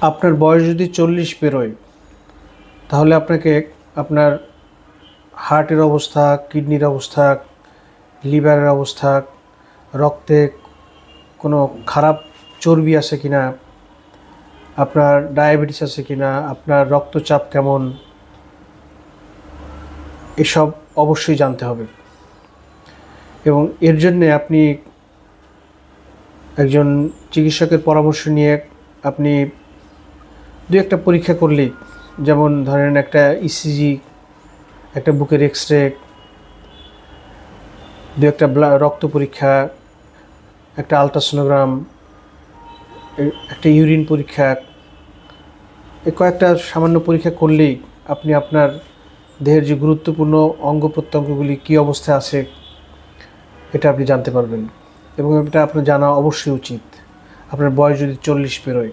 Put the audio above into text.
আপনার বয়স যদি 40 পেরোয় তাহলে আপনাকে আপনার হার্টের অবস্থা, কিডনির অবস্থা, লিভারের অবস্থা, রক্তে কোনো খারাপ চর্বি আছে কিনা, আপনার ডায়াবেটিস আছে কিনা, আপনার রক্তচাপ কেমন, এসব অবশ্যই জানতে হবে। এবং এর জন্যে আপনি একজন চিকিৎসকের পরামর্শ নিয়ে আপনি দু একটা পরীক্ষা করলেই, যেমন ধরেন একটা ইসিজি, একটা বুকের এক্সরে, দু একটা রক্ত পরীক্ষা, একটা আলট্রাসোনোগ্রাম, একটা ইউরিন পরীক্ষা, এই কয়েকটা সামান্য পরীক্ষা করলেই আপনি আপনার দেহের যে গুরুত্বপূর্ণ অঙ্গ প্রত্যঙ্গগুলি কী অবস্থায় আছে এটা আপনি জানতে পারবেন। এবং এটা আপনার জানা অবশ্যই উচিত আপনার বয়স যদি 40 পেরোয়।